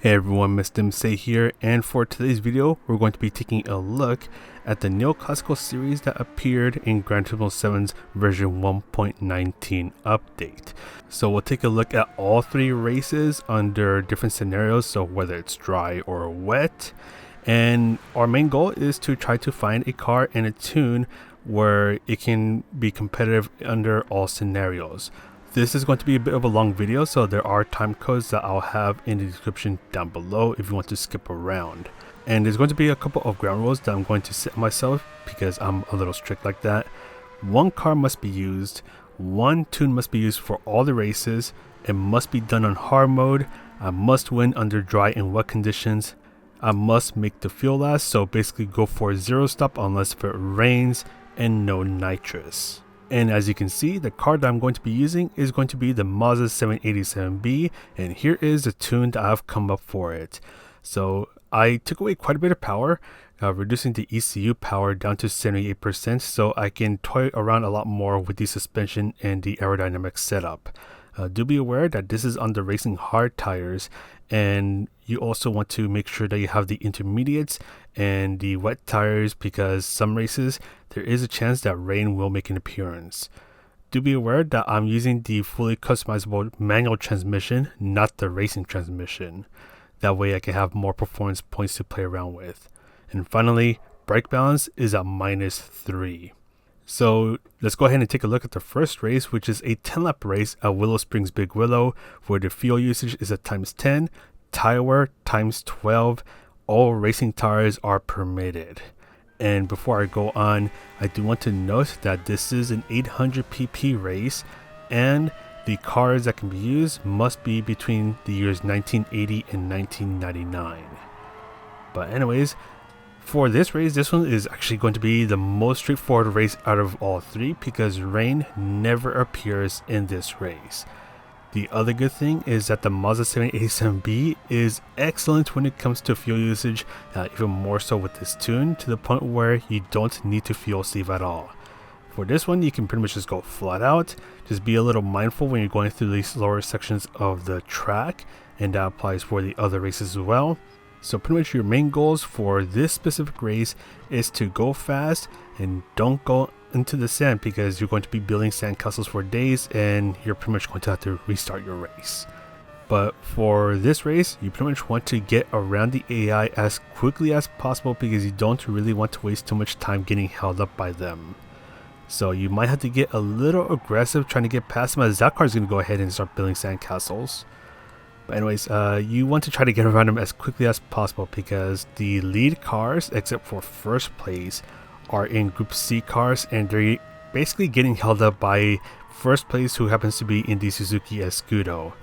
Hey everyone, Mr. Say here, and for today's video, we're going to be taking a look at the neoclassical series that appeared in Gran Turismo 7's version 1.19 update. So we'll take a look at all three races under different scenarios, so whether it's dry or wet. And our main goal is to try to find a car and a tune where it can be competitive under all scenarios. This is going to be a bit of a long video, so there are time codes that I'll have in the description down below if you want to skip around. And there's going to be a couple of ground rules that I'm going to set myself because I'm a little strict like that. One car must be used, one tune must be used for all the races, it must be done on hard mode, I must win under dry and wet conditions, I must make the fuel last, so basically go for zero stop unless if it rains, and no nitrous. And as you can see, the car that I'm going to be using is going to be the Mazda 787B, and here is the tune that I've come up for it. So I took away quite a bit of power, reducing the ECU power down to 78% so I can toy around a lot more with the suspension and the aerodynamic setup. Do be aware that this is on the racing hard tires, and you also want to make sure that you have the intermediates and the wet tires because some races there is a chance that rain will make an appearance. Do be aware that I'm using the fully customizable manual transmission, not the racing transmission. That way I can have more performance points to play around with. And finally, brake balance is at -3. So let's go ahead and take a look at the first race, which is a 10-lap race at Willow Springs Big Willow, where the fuel usage is at ×10, tire wear ×12, all racing tires are permitted. And before I go on, I do want to note that this is an 800 pp race, and the cars that can be used must be between the years 1980 and 1999. But anyways, for this race, this one is actually going to be the most straightforward race out of all three because rain never appears in this race. The other good thing is that the Mazda 787B is excellent when it comes to fuel usage, even more so with this tune, to the point where you don't need to fuel save at all. For this one, you can pretty much just go flat out. Just be a little mindful when you're going through these lower sections of the track, and that applies for the other races as well. So pretty much your main goals for this specific race is to go fast and don't go into the sand because you're going to be building sandcastles for days and you're pretty much going to have to restart your race. But for this race, you pretty much want to get around the AI as quickly as possible because you don't really want to waste too much time getting held up by them. So you might have to get a little aggressive trying to get past them, as that car is going to go ahead and start building sandcastles. But anyways, you want to try to get around them as quickly as possible because the lead cars, except for first place, are in Group C cars, and they're basically getting held up by first place, who happens to be in the Suzuki Escudo.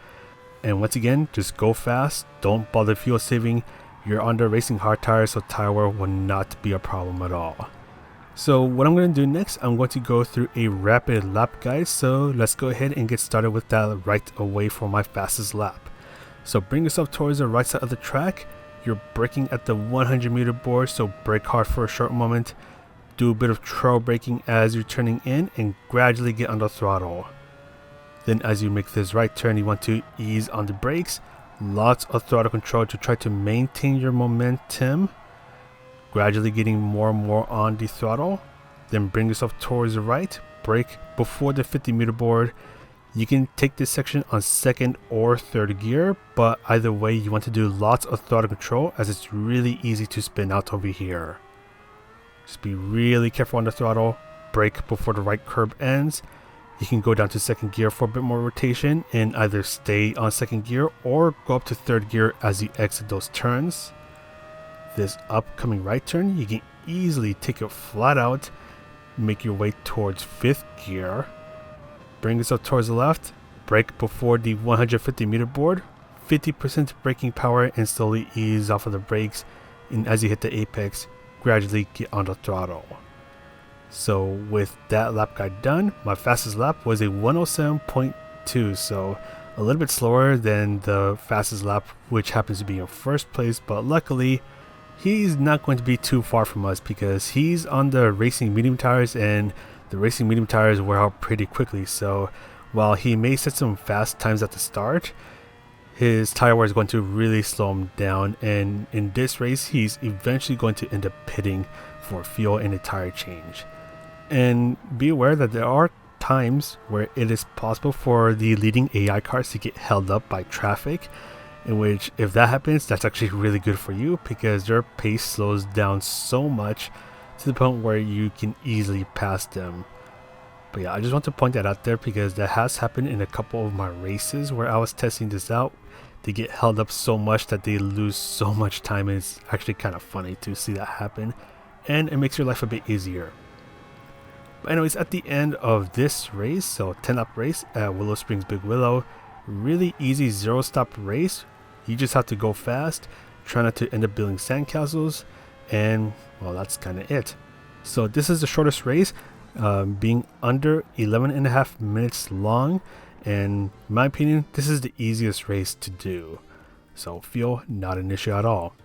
And once again, just go fast, don't bother fuel saving. You're on the racing hard tires, so tire wear will not be a problem at all. So what I'm going to do next, I'm going to go through a rapid lap guide, so let's go ahead and get started with that right away for my fastest lap. So bring yourself towards the right side of the track. You're braking at the 100 meter board, so brake hard for a short moment. Do a bit of trail braking as you're turning in and gradually get on the throttle. Then as you make this right turn, you want to ease on the brakes. Lots of throttle control to try to maintain your momentum. Gradually getting more and more on the throttle. Then bring yourself towards the right. Brake before the 50 meter board. You can take this section on second or third gear, but either way you want to do lots of throttle control as it's really easy to spin out over here. Just be really careful on the throttle, brake before the right curb ends. You can go down to second gear for a bit more rotation and either stay on second gear or go up to third gear as you exit those turns. This upcoming right turn, you can easily take it flat out, make your way towards fifth gear. Bring yourself towards the left, brake before the 150 meter board, 50% braking power and slowly ease off of the brakes, and as you hit the apex, gradually get on the throttle. So with that lap guide done, my fastest lap was a 107.2, so a little bit slower than the fastest lap, which happens to be in first place, but luckily he's not going to be too far from us because he's on the racing medium tires and the racing medium tires wear out pretty quickly. So while he may set some fast times at the start, his tire wear is going to really slow him down, and in this race he's eventually going to end up pitting for fuel and a tire change. And be aware that there are times where it is possible for the leading AI cars to get held up by traffic, in which if that happens, that's actually really good for you because their pace slows down so much to the point where you can easily pass them. But yeah, I just want to point that out there because that has happened in a couple of my races where I was testing this out. They get held up so much that they lose so much time, and it's actually kind of funny to see that happen, and it makes your life a bit easier. But anyways, at the end of this race, so 10-lap race at Willow Springs Big Willow, really easy 0-stop race. You just have to go fast, try not to end up building sandcastles, and well, that's kind of it. So this is the shortest race, being under 11.5 minutes long, and in my opinion, this is the easiest race to do. So fuel, not an issue at all.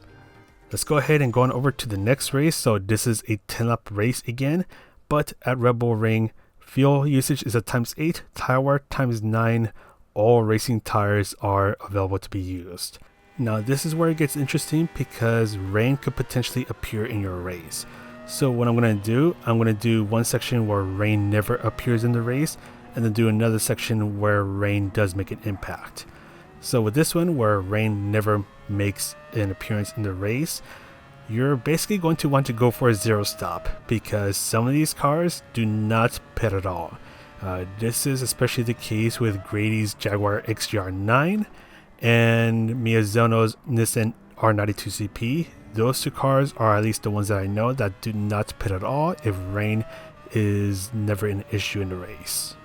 Let's go ahead and go on over to the next race. So this is a 10-lap race again, but at Red Bull Ring, fuel usage is a ×8, tire wear ×9. All racing tires are available to be used. Now this is where it gets interesting because rain could potentially appear in your race. So what I'm going to do one section where rain never appears in the race, and then do another section where rain does make an impact. So with this one where rain never makes an appearance in the race, you're basically going to want to go for a 0-stop because some of these cars do not pit at all. This is especially the case with Grady's Jaguar XJR9 and Miyazono's Nissan R92CP. Those two cars are at least the ones that I know that do not pit at all if rain is never an issue in the race.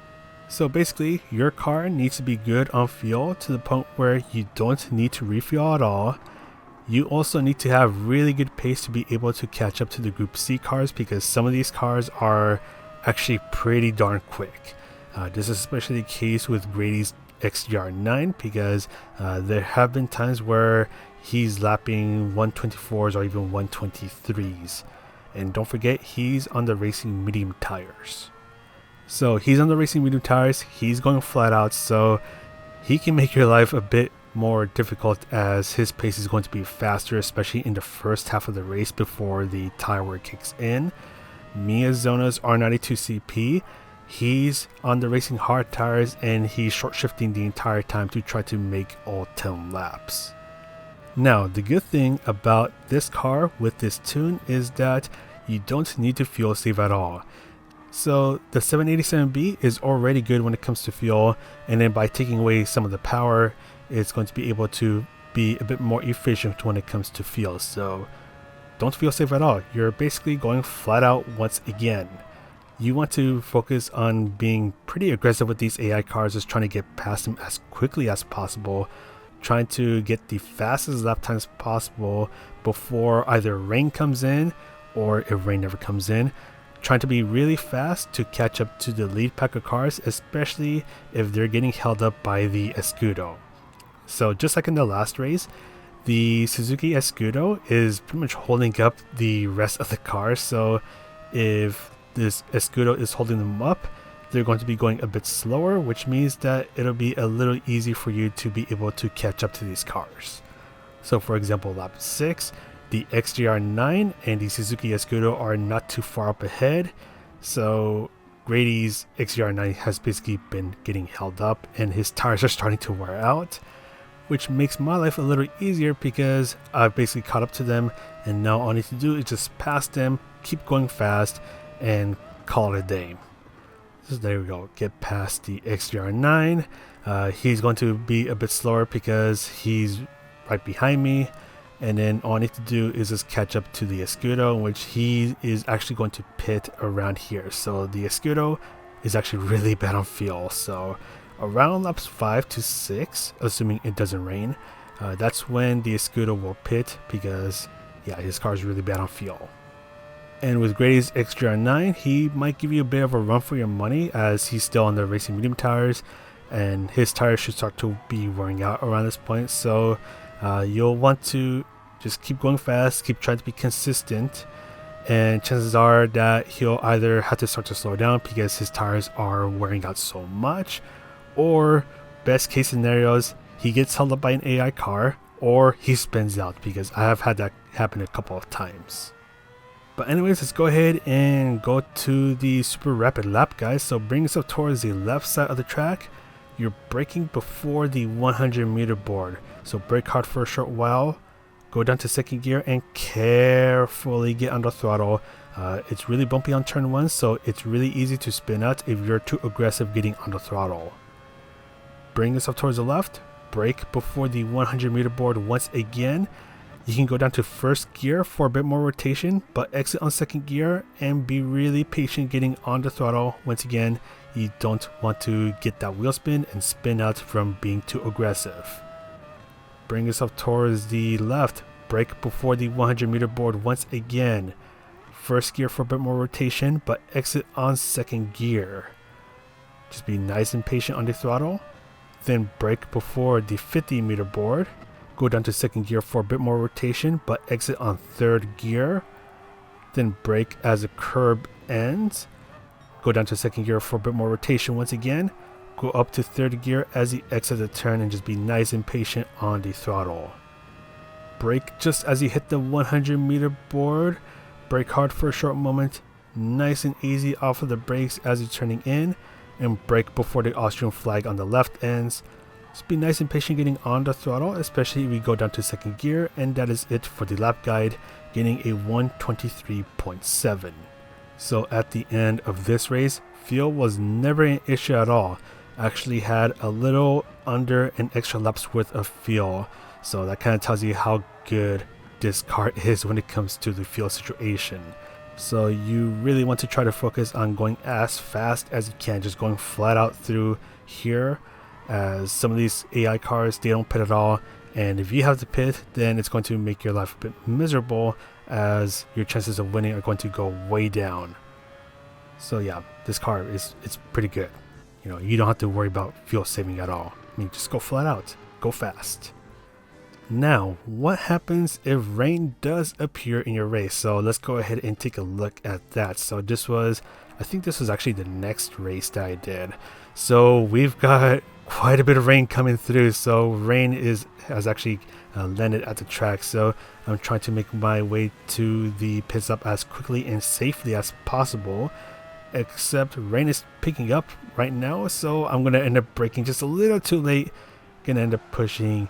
So basically, your car needs to be good on fuel to the point where you don't need to refuel at all. You also need to have really good pace to be able to catch up to the Group C cars because some of these cars are actually pretty darn quick. This is especially the case with Grady's XJR9 because there have been times where he's lapping 124s or even 123s. And don't forget, he's on the racing medium tires. So he's on the racing medium tires, he's going flat out, so he can make your life a bit more difficult as his pace is going to be faster, especially in the first half of the race before the tire wear kicks in. Miyazono's R92CP, he's on the racing hard tires and he's short shifting the entire time to try to make all 10 laps. Now the good thing about this car with this tune is that you don't need to fuel save at all. So the 787B is already good when it comes to fuel, and then by taking away some of the power, it's going to be able to be a bit more efficient when it comes to fuel. So don't fuel save at all. You're basically going flat out once again. You want to focus on being pretty aggressive with these AI cars, just trying to get past them as quickly as possible, trying to get the fastest lap times possible before either rain comes in or if rain never comes in. Trying to be really fast to catch up to the lead pack of cars, especially if they're getting held up by the Escudo. So just like in the last race, the Suzuki Escudo is pretty much holding up the rest of the cars. So if this Escudo is holding them up, they're going to be going a bit slower, which means that it'll be a little easy for you to be able to catch up to these cars. So for example, lap 6, the XJR9 and the Suzuki Escudo are not too far up ahead, so Grady's XJR9 has basically been getting held up and his tires are starting to wear out, which makes my life a little easier because I've basically caught up to them, and now all I need to do is just pass them, keep going fast, and call it a day. So there we go, get past the XJR9. He's going to be a bit slower because he's right behind me, and then all I need to do is just catch up to the Escudo, in which he is actually going to pit around here. So the Escudo is actually really bad on fuel, so around laps 5 to 6, assuming it doesn't rain, that's when the Escudo will pit because yeah, his car is really bad on fuel. And with Grady's XJR9, he might give you a bit of a run for your money as he's still on the racing medium tires and his tires should start to be wearing out around this point. So you'll want to just keep going fast, keep trying to be consistent, and chances are that he'll either have to start to slow down because his tires are wearing out so much, or best case scenarios, he gets held up by an AI car or he spins out, because I have had that happen a couple of times. But anyways, let's go ahead and go to the super rapid lap, guys. So bring yourself towards the left side of the track. You're braking before the 100-meter board. So brake hard for a short while, go down to second gear and carefully get on the throttle. It's really bumpy on turn 1, so it's really easy to spin out if you're too aggressive getting on the throttle. Bring yourself towards the left, brake before the 100-meter board once again. You can go down to first gear for a bit more rotation, but exit on second gear and be really patient getting on the throttle. Once again, you don't want to get that wheel spin and spin out from being too aggressive. Bring yourself towards the left, brake before the 100-meter board once again. First gear for a bit more rotation, but exit on second gear. Just be nice and patient on the throttle. Then brake before the 50-meter board. Go down to second gear for a bit more rotation, but exit on third gear. Then brake as the curb ends. Go down to second gear for a bit more rotation once again. Go up to third gear as you exit the turn and just be nice and patient on the throttle. Brake just as you hit the 100-meter board. Brake hard for a short moment. Nice and easy off of the brakes as you're turning in. And brake before the Austrian flag on the left ends. Just be nice and patient getting on the throttle, especially if we go down to second gear. And that is it for the lap guide, getting a 123.7. So at the end of this race, fuel was never an issue at all. Actually had a little under an extra lap's worth of fuel. So that kind of tells you how good this car is when it comes to the fuel situation. So you really want to try to focus on going as fast as you can, just going flat out through here, as some of these AI cars, they don't pit at all, and if you have to pit, then it's going to make your life a bit miserable, as your chances of winning are going to go way down. So yeah, this car it's pretty good. You know, you don't have to worry about fuel saving at all. I mean, just go flat out, go fast. Now, what happens if rain does appear in your race? So let's go ahead and take a look at that. So I think this was actually the next race that I did. So we've got quite a bit of rain coming through. So rain has actually landed at the track. So I'm trying to make my way to the pit stop as quickly and safely as possible. Except rain is picking up right now, so I'm gonna end up braking just a little too late. Gonna end up pushing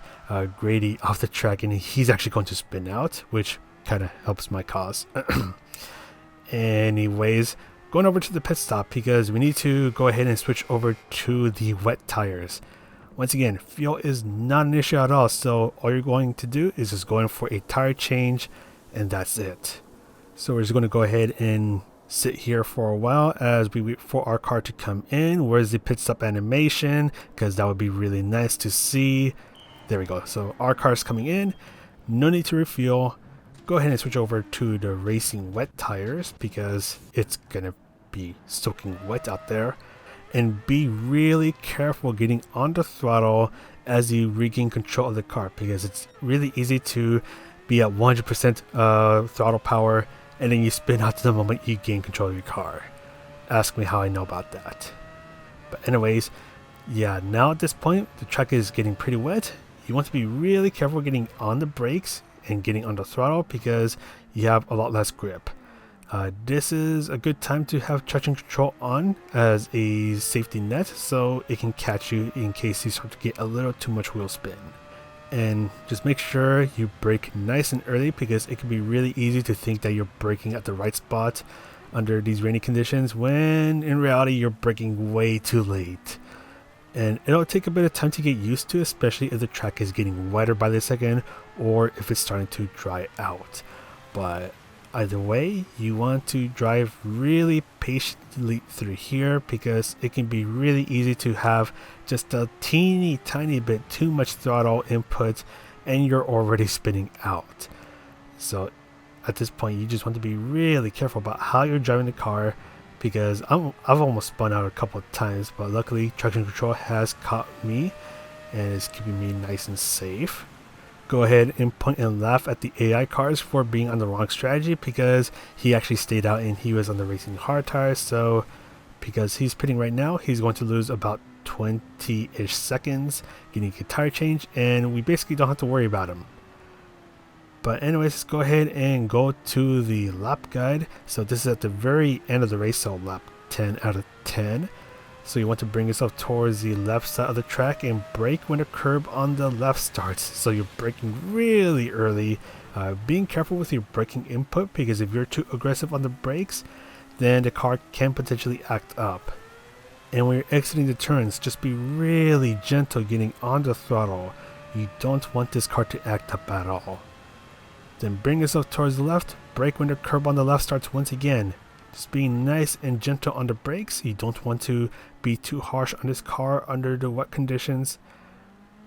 Grady off the track, and he's actually going to spin out, which kind of helps my cause. Anyways, going over to the pit stop because we need to go ahead and switch over to the wet tires. Once again, fuel is not an issue at all, so all you're going to do is just go in for a tire change, and that's it. So we're just going to go ahead and sit here for a while as we wait for our car to come in. Where's the pit stop animation? Because that would be really nice to see. There we go. So our car is coming in. No need to refuel. Go ahead and switch over to the racing wet tires because it's gonna be soaking wet out there. And be really careful getting on the throttle as you regain control of the car, because it's really easy to be at 100% throttle power and then you spin out the moment you gain control of your car. Ask me how I know about that. But anyways, yeah, now at this point the track is getting pretty wet. You want to be really careful getting on the brakes and getting on the throttle because you have a lot less grip. This is a good time to have traction control on as a safety net, so it can catch you in case you start to get a little too much wheel spin. And just make sure you brake nice and early because it can be really easy to think that you're braking at the right spot under these rainy conditions when in reality you're braking way too late. And it'll take a bit of time to get used to, especially if the track is getting wetter by the second or if it's starting to dry out. But either way, you want to drive really patiently through here because it can be really easy to have just a teeny tiny bit too much throttle input and you're already spinning out. So at this point you just want to be really careful about how you're driving the car, because I've almost spun out a couple of times, but luckily traction control has caught me and is keeping me nice and safe. Go ahead and point and laugh at the AI cars for being on the wrong strategy because he actually stayed out and he was on the racing hard tires. So because he's pitting right now, he's going to lose about 20-ish seconds getting a tire change, and we basically don't have to worry about them. But anyways, let's go ahead and go to the lap guide. So this is at the very end of the race, so lap 10 out of 10. So you want to bring yourself towards the left side of the track and brake when the curb on the left starts. So you're braking really early, being careful with your braking input, because if you're too aggressive on the brakes, then the car can potentially act up. And when you're exiting the turns, just be really gentle getting on the throttle. You don't want this car to act up at all. Then bring yourself towards the left, brake when the curb on the left starts once again. Just being nice and gentle on the brakes. You don't want to be too harsh on this car under the wet conditions.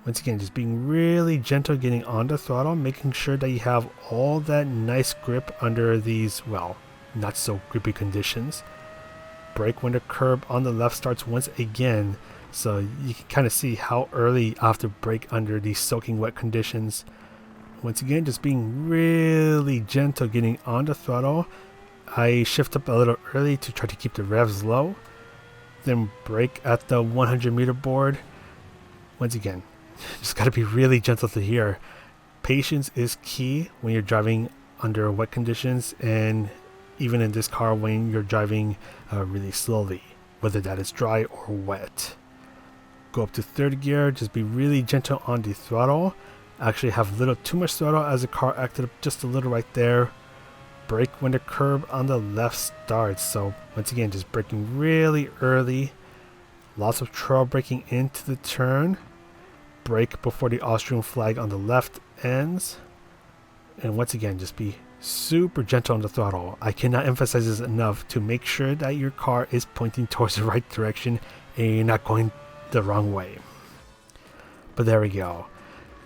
Once again, just being really gentle getting on the throttle, making sure that you have all that nice grip under these, well, not so grippy conditions. Brake when the curb on the left starts once again, so you can kind of see how early I have to brake under these soaking wet conditions. Once again, just being really gentle getting on the throttle. I shift up a little early to try to keep the revs low. Then brake at the 100 meter board. Once again, just got to be really gentle to here. Patience is key when you're driving under wet conditions, and even in this car when you're driving really slowly, whether that is dry or wet. Go up to third gear, just be really gentle on the throttle. Actually have a little too much throttle as the car acted up just a little right there. Brake when the curb on the left starts. So once again, just braking really early. Lots of trail braking into the turn. Brake before the Austrian flag on the left ends. And once again, just be super gentle on the throttle. I cannot emphasize this enough to make sure that your car is pointing towards the right direction and you're not going the wrong way. But there we go.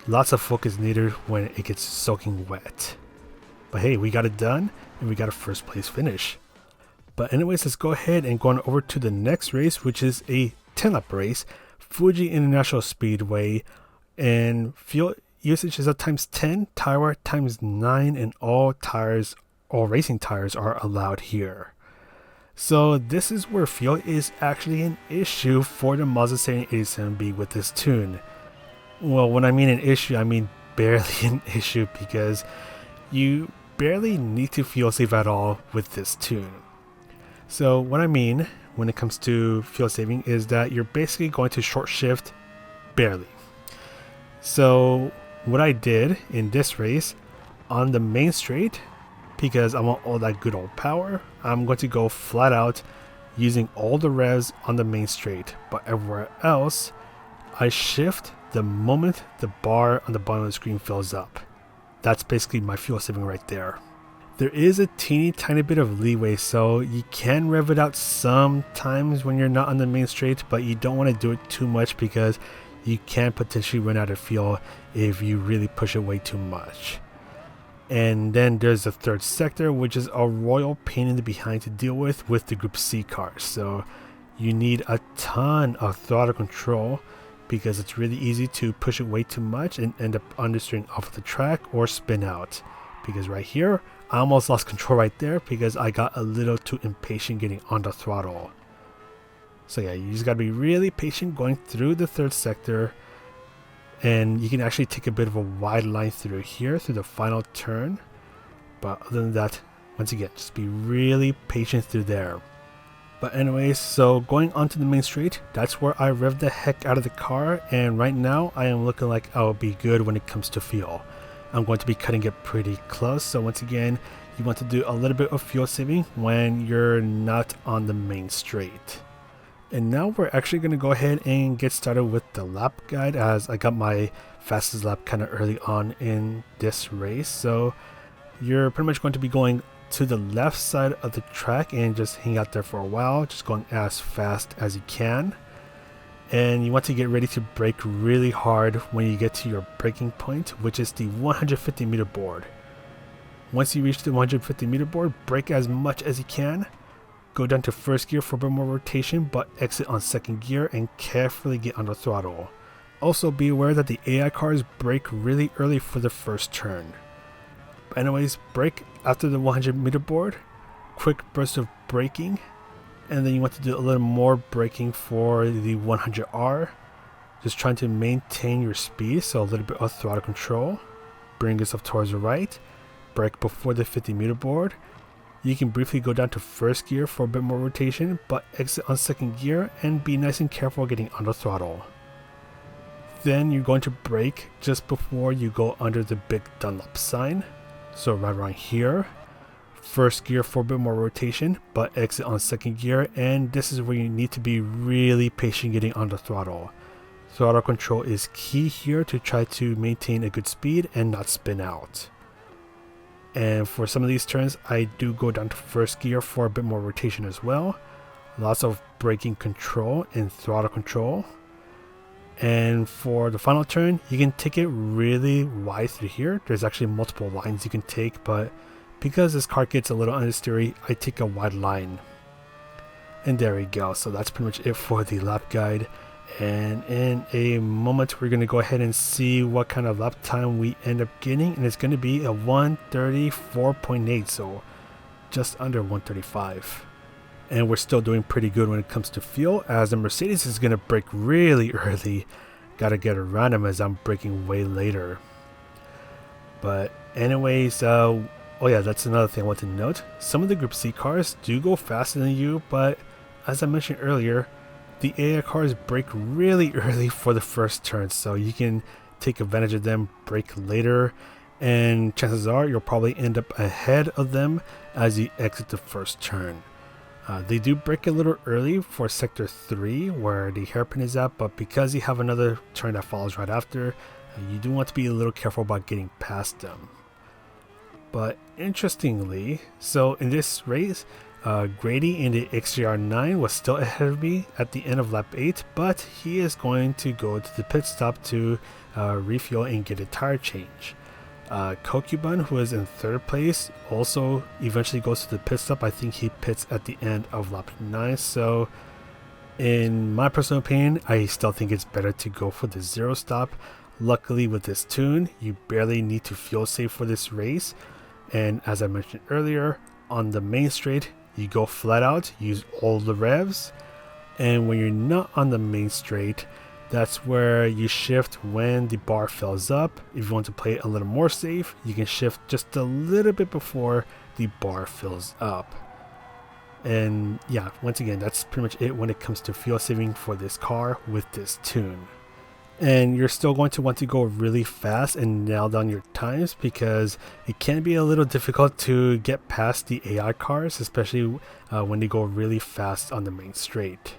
Lots of focus needed when it gets soaking wet. But hey, we got it done and we got a first place finish. But anyways, let's go ahead and go on over to the next race, which is a 10-lap race, Fuji International Speedway, and fuel usage is at times 10, tire wear times 9, and all racing tires are allowed here. So this is where fuel is actually an issue for the Mazda 787B with this tune. Well, when I mean an issue, I mean barely an issue, because you barely need to fuel save at all with this tune. So what I mean when it comes to fuel saving is that you're basically going to short shift barely. So what I did in this race, on the main straight, because I want all that good old power, I'm going to go flat out using all the revs on the main straight, but everywhere else I shift the moment the bar on the bottom of the screen fills up. That's basically my fuel saving right there. There is a teeny tiny bit of leeway, so you can rev it out sometimes when you're not on the main straight, but you don't want to do it too much because you can potentially run out of fuel if you really push it way too much. And then there's the third sector, which is a royal pain in the behind to deal with the Group C cars. So you need a ton of throttle control, because it's really easy to push it way too much and end up understeering off of the track or spin out. Because right here, I almost lost control right there because I got a little too impatient getting on the throttle. So yeah, you just gotta be really patient going through the third sector, and you can actually take a bit of a wide line through here through the final turn. But other than that, once again, just be really patient through there. But anyways, so going onto the main straight, that's where I rev the heck out of the car, and right now I am looking like I'll be good when it comes to fuel. I'm going to be cutting it pretty close, so once again, you want to do a little bit of fuel saving when you're not on the main straight. And now we're actually going to go ahead and get started with the lap guide, as I got my fastest lap kind of early on in this race. So you're pretty much going to be going to the left side of the track and just hang out there for a while, just going as fast as you can. And you want to get ready to brake really hard when you get to your braking point, which is the 150 meter board. Once you reach the 150 meter board, brake as much as you can. Go down to first gear for a bit more rotation, but exit on second gear and carefully get on the throttle. Also be aware that the AI cars brake really early for the first turn. But anyways, brake after the 100 meter board, quick burst of braking, And then you want to do a little more braking for the 100R. Just trying to maintain your speed, so a little bit of throttle control. Bring yourself towards the right. Brake before the 50-meter board. You can briefly go down to first gear for a bit more rotation, but exit on second gear and be nice and careful getting on the throttle. Then you're going to brake just before you go under the big Dunlop sign. So right around here. First gear for a bit more rotation, but exit on second gear, and this is where you need to be really patient getting on the throttle. Throttle control is key here to try to maintain a good speed and not spin out. And for some of these turns, I do go down to first gear for a bit more rotation as well. Lots of braking control and throttle control. And for the final turn, you can take it really wide through here. There's actually multiple lines you can take, but because this car gets a little understeery, I take a wide line. And there we go. So that's pretty much it for the lap guide. And in a moment, we're going to go ahead and see what kind of lap time we end up getting. And it's going to be a 134.8, so just under 135. And we're still doing pretty good when it comes to fuel, as the Mercedes is going to brake really early. Gotta get around them as I'm braking way later. But anyways, oh yeah, that's another thing I want to note. Some of the Group C cars do go faster than you, but as I mentioned earlier, the AI cars brake really early for the first turn, so you can take advantage of them, brake later, and chances are you'll probably end up ahead of them as you exit the first turn. They do brake a little early for sector 3 where the hairpin is at, but because you have another turn that follows right after, you do want to be a little careful about getting past them. But interestingly, so in this race, Grady in the XJR9 was still ahead of me at the end of lap 8, but he is going to go to the pit stop to refuel and get a tire change. Kokubun, who is in third place, also eventually goes to the pit stop. I think he pits at the end of lap 9, so in my personal opinion, I still think it's better to go for the zero stop. Luckily with this tune, you barely need to fuel save for this race, and as I mentioned earlier, on the main straight, you go flat out, use all the revs, and when you're not on the main straight, that's where you shift when the bar fills up. If you want to play it a little more safe, you can shift just a little bit before the bar fills up. And yeah, once again, that's pretty much it when it comes to fuel saving for this car with this tune. And you're still going to want to go really fast and nail down your times, because it can be a little difficult to get past the AI cars, especially when they go really fast on the main straight.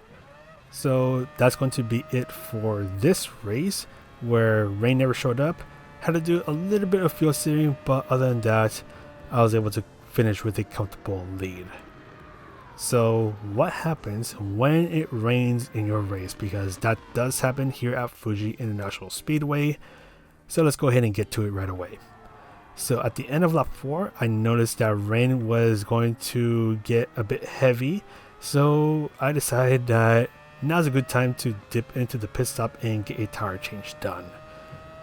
So that's going to be it for this race, where rain never showed up. Had to do a little bit of fuel saving, but other than that, I was able to finish with a comfortable lead. So what happens when it rains in your race? Because that does happen here at Fuji International Speedway. So let's go ahead and get to it right away. So at the end of lap 4, I noticed that rain was going to get a bit heavy. So I decided that now's a good time to dip into the pit stop and get a tire change done.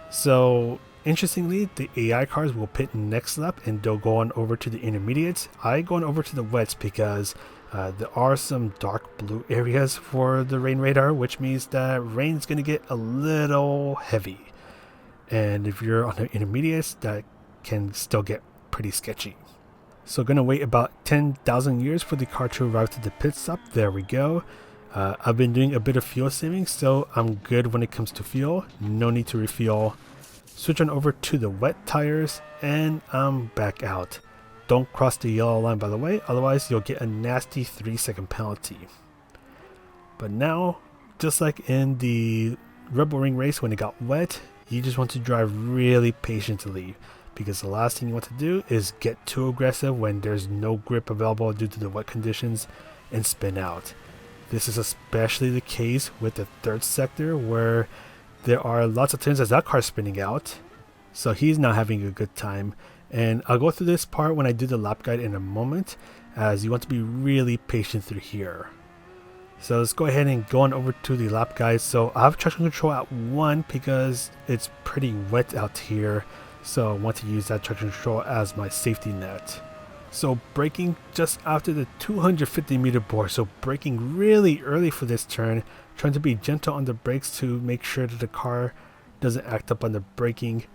So interestingly, the AI cars will pit next lap and they'll go on over to the intermediates. I go on over to the wets because there are some dark blue areas for the rain radar, which means that rain's going to get a little heavy. And if you're on the intermediates, that can still get pretty sketchy. So going to wait about 10,000 years for the car to arrive to the pit stop. There we go. I've been doing a bit of fuel saving, so I'm good when it comes to fuel. No need to refuel. Switch on over to the wet tires, and I'm back out. Don't cross the yellow line, by the way, otherwise you'll get a nasty 3-second penalty. But now, just like in the Red Bull Ring race when it got wet, you just want to drive really patiently, because the last thing you want to do is get too aggressive when there's no grip available due to the wet conditions and spin out. This is especially the case with the third sector, where there are lots of turns as that car's spinning out. So he's not having a good time. And I'll go through this part when I do the lap guide in a moment, as you want to be really patient through here. So let's go ahead and go on over to the lap guide. So I have traction control at 1 because it's pretty wet out here. So I want to use that traction control as my safety net. So braking just after the 250-meter board, so braking really early for this turn, trying to be gentle on the brakes to make sure that the car doesn't act up on the braking.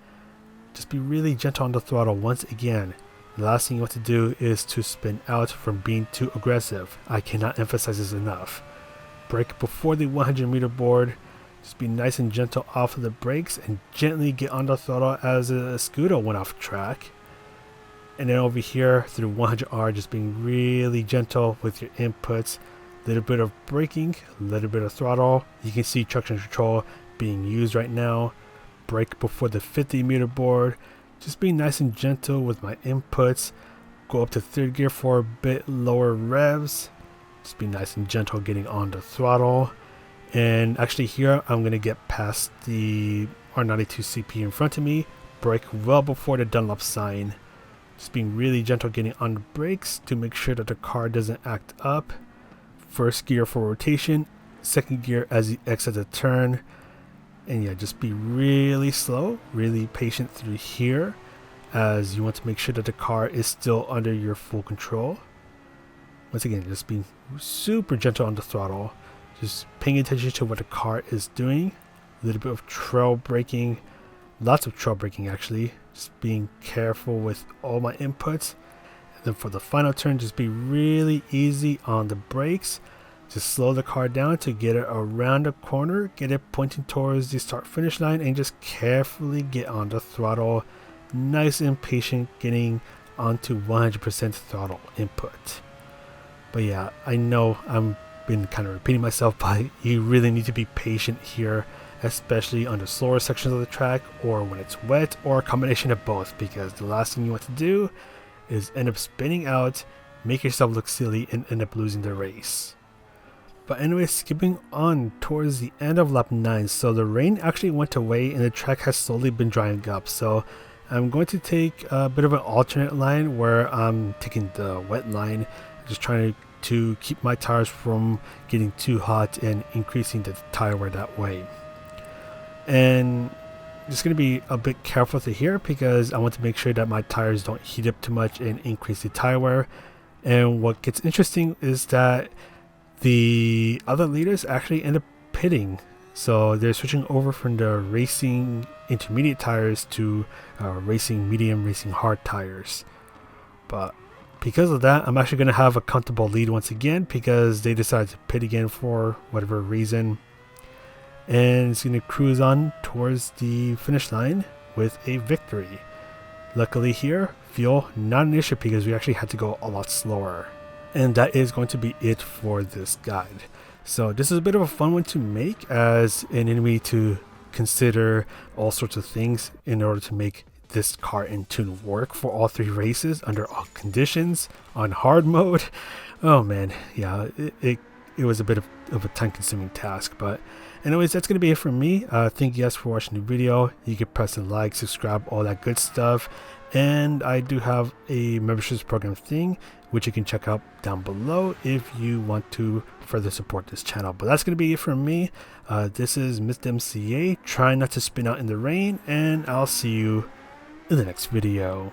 Just be really gentle on the throttle once again. The last thing you want to do is to spin out from being too aggressive. I cannot emphasize this enough. Brake before the 100-meter board. Just be nice and gentle off of the brakes and gently get on the throttle as a scooter went off track. And then over here through 100R, just being really gentle with your inputs. A little bit of braking, a little bit of throttle. You can see traction control being used right now. Brake before the 50-meter board. Just being nice and gentle with my inputs. Go up to third gear for a bit lower revs. Just be nice and gentle getting on the throttle. And actually here I'm going to get past the R92 CP in front of me. Brake well before the Dunlop sign. Just being really gentle getting on the brakes to make sure that the car doesn't act up. First gear for rotation. Second gear as you exit the turn. And yeah, just be really slow, really patient through here, as you want to make sure that the car is still under your full control. Once again, just being super gentle on the throttle, just paying attention to what the car is doing. A little bit of trail braking, lots of trail braking actually, just being careful with all my inputs. And then for the final turn, just be really easy on the brakes. Just slow the car down to get it around the corner, get it pointing towards the start finish line, and just carefully get on the throttle. Nice and patient getting onto 100% throttle input. But yeah, I know I'm been kind of repeating myself, but you really need to be patient here, especially on the slower sections of the track or when it's wet, or a combination of both, because the last thing you want to do is end up spinning out, make yourself look silly, and end up losing the race. But anyway, skipping on towards the end of lap 9, so the rain actually went away and the track has slowly been drying up. So I'm going to take a bit of an alternate line where I'm taking the wet line, just trying to keep my tires from getting too hot and increasing the tire wear that way. And just going to be a bit careful to here because I want to make sure that my tires don't heat up too much and increase the tire wear. And what gets interesting is that the other leaders actually end up pitting, so they're switching over from the racing intermediate tires to racing medium, racing hard tires. But because of that, I'm actually going to have a comfortable lead once again because they decided to pit again for whatever reason, and it's going to cruise on towards the finish line with a victory. Luckily here, fuel not an issue because we actually had to go a lot slower. And that is going to be it for this guide. So this is a bit of a fun one to make, as an enemy to consider all sorts of things in order to make this car in tune work for all 3 races under all conditions on hard mode. Oh man, yeah, it was a bit of a time-consuming task. But anyways, that's going to be it from me. Thank you guys for watching the video. You can press the like, subscribe, all that good stuff. And I do have a memberships program thing, which you can check out down below if you want to further support this channel. But that's going to be it from me. This is Mr. MCA, trying not to spin out in the rain, and I'll see you in the next video.